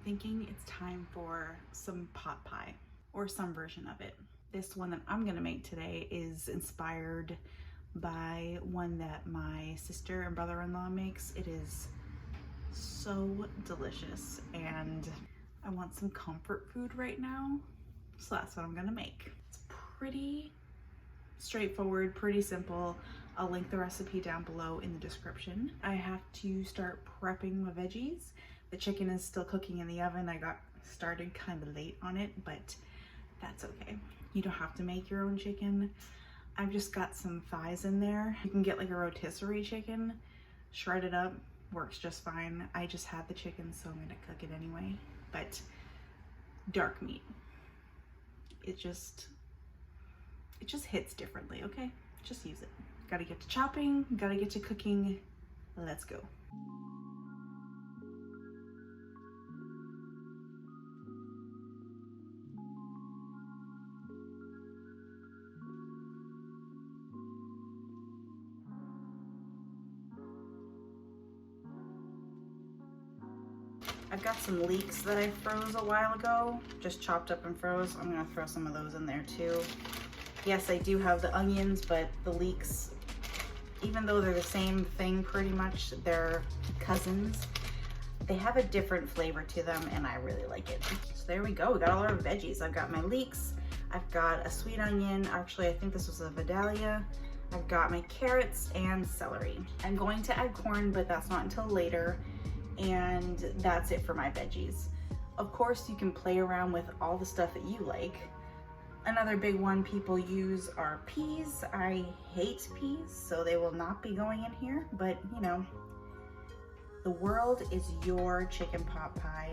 thinking it's time for some pot pie, or some version of it. This one that I'm gonna make today is inspired by one that my sister and brother-in-law makes. It is so delicious and I want some comfort food right now, so that's what I'm gonna make. It's pretty straightforward, pretty simple. I'll link the recipe down below in the description. I have to start prepping my veggies. The chicken is still cooking in the oven. I got started kind of late on it, but that's okay. You don't have to make your own chicken. I've just got some thighs in there. You can get like a rotisserie chicken, shred it up, works just fine. I just had the chicken, so I'm gonna cook it anyway. But dark meat, it just hits differently, okay? Just use it. Gotta get to chopping, gotta get to cooking. Let's go. I've got some leeks that I froze a while ago, just chopped up and froze. I'm gonna throw some of those in there too. Yes, I do have the onions, but the leeks, even though they're the same thing pretty much, they're cousins. They have a different flavor to them and I really like it. So there we go, we got all our veggies. I've got my leeks, I've got a sweet onion. Actually, I think this was a Vidalia. I've got my carrots and celery. I'm going to add corn, but that's not until later. And that's it for my veggies. Of course, you can play around with all the stuff that you like. Another big one people use are peas. I hate peas, so they will not be going in here, but you know, the world is your chicken pot pie.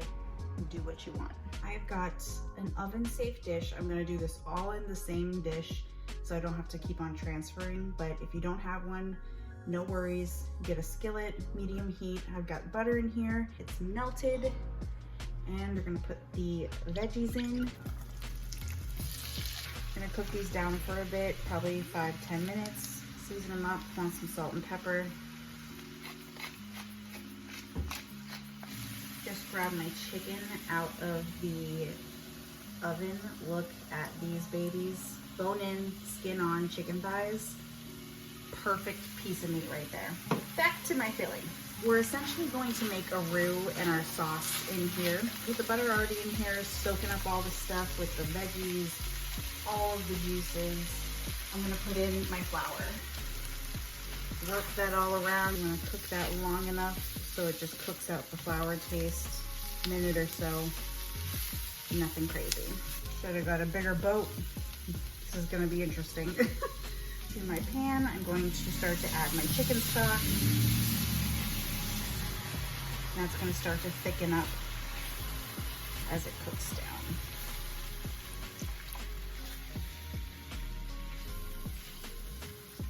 Do what you want. I've got an oven safe dish. I'm gonna do this all in the same dish so I don't have to keep on transferring, but if you don't have one, no worries. Get a skillet, medium heat. I've got butter in here. It's melted. And we're gonna put the veggies in. Gonna cook these down for a bit, probably 5-10 minutes. Season them up, want some salt and pepper. Just grab my chicken out of the oven. Look at these babies. Bone in, skin on chicken thighs. Perfect piece of meat right there. Back to my filling. We're essentially going to make a roux and our sauce in here. With the butter already in here, soaking up all the stuff with the veggies, all of the juices. I'm gonna put in my flour. Work that all around. I'm gonna cook that long enough so it just cooks out the flour taste. A minute or so, nothing crazy. Should have got a bigger boat. This is gonna be interesting. To my pan, I'm going to start to add my chicken stock. That's going to start to thicken up as it cooks down.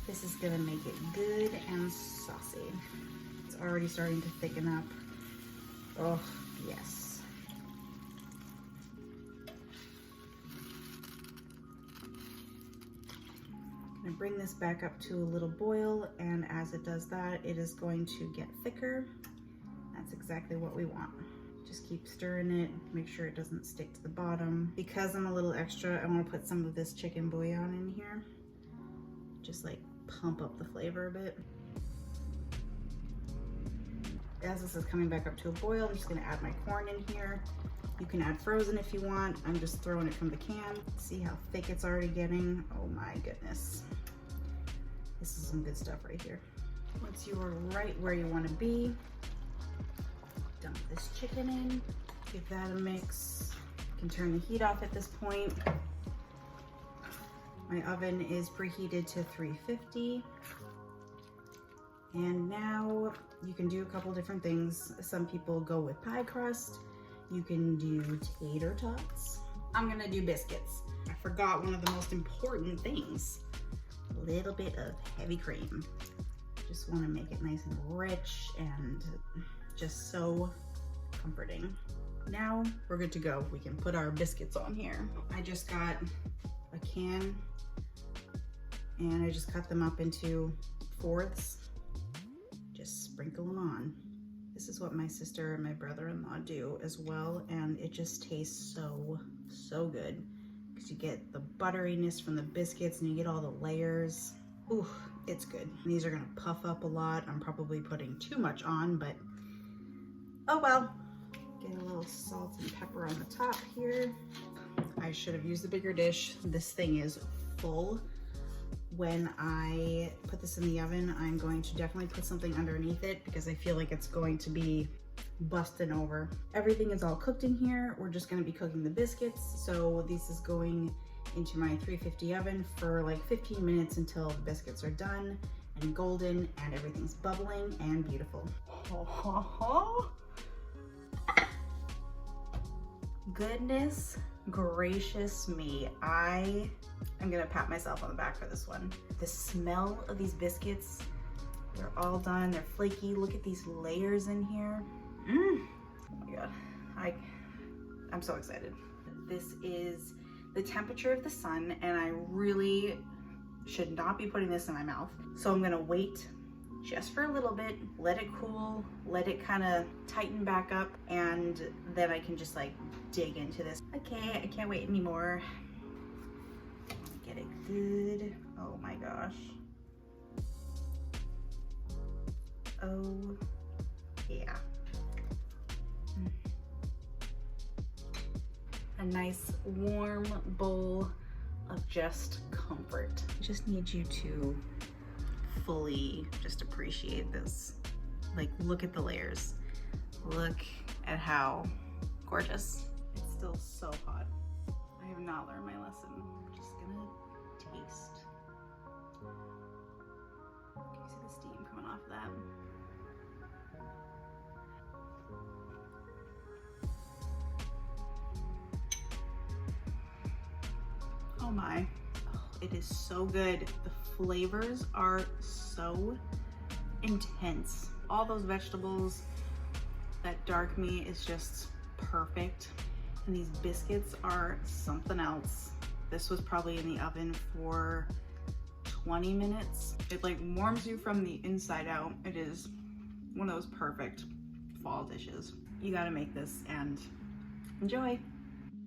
This is going to make it good and saucy. It's already starting to thicken up. Oh, yes. I'm gonna bring this back up to a little boil, and as it does that, it is going to get thicker. That's exactly what we want. Just keep stirring it, make sure it doesn't stick to the bottom. Because I'm a little extra, I want to put some of this chicken bouillon in here. Just like pump up the flavor a bit. As this is coming back up to a boil, I'm just gonna add my corn in here. You can add frozen if you want. I'm just throwing it from the can. See how thick it's already getting? Oh my goodness. This is some good stuff right here. Once you are right where you want to be, dump this chicken in, give that a mix. You can turn the heat off at this point. My oven is preheated to 350. And now you can do a couple different things. Some people go with pie crust. You can do tater tots. I'm gonna do biscuits. I forgot one of the most important things. A little bit of heavy cream. Just wanna make it nice and rich and just so comforting. Now we're good to go. We can put our biscuits on here. I just got a can and I just cut them up into fourths. Just sprinkle them on. This is what my sister and my brother-in-law do as well, and it just tastes so good because you get the butteriness from the biscuits and you get all the layers. Ooh, it's good. These are gonna puff up a lot. I'm probably putting too much on, but oh well. Get a little salt and pepper on the top here. I should have used the bigger dish. This thing is full. When I put this in the oven, I'm going to definitely put something underneath it because I feel like it's going to be busting over. Everything is all cooked in here. We're just gonna be cooking the biscuits. So this is going into my 350 oven for like 15 minutes until the biscuits are done and golden and everything's bubbling and beautiful. Goodness gracious me. I am gonna pat myself on the back for this one. The smell of these biscuits, they're all done, they're flaky. Look at these layers in here. Oh my God, I'm so excited. This is the temperature of the sun and I really should not be putting this in my mouth. So I'm gonna wait just for a little bit, let it cool, let it kind of tighten back up, and then I can just like dig into this. Okay, I can't wait anymore. Get it good. Oh my gosh. Oh yeah. A nice warm bowl of just comfort. I just need you to fully just appreciate this. Like, look at the layers. Look at how gorgeous. It's still so hot. I have not learned my lesson. I'm just gonna taste. Can you see the steam coming off of that? Oh my. It is so good. The flavors are so intense. All those vegetables, that dark meat is just perfect. And these biscuits are something else. This was probably in the oven for 20 minutes. It like warms you from the inside out. It is one of those perfect fall dishes. You gotta make this and enjoy.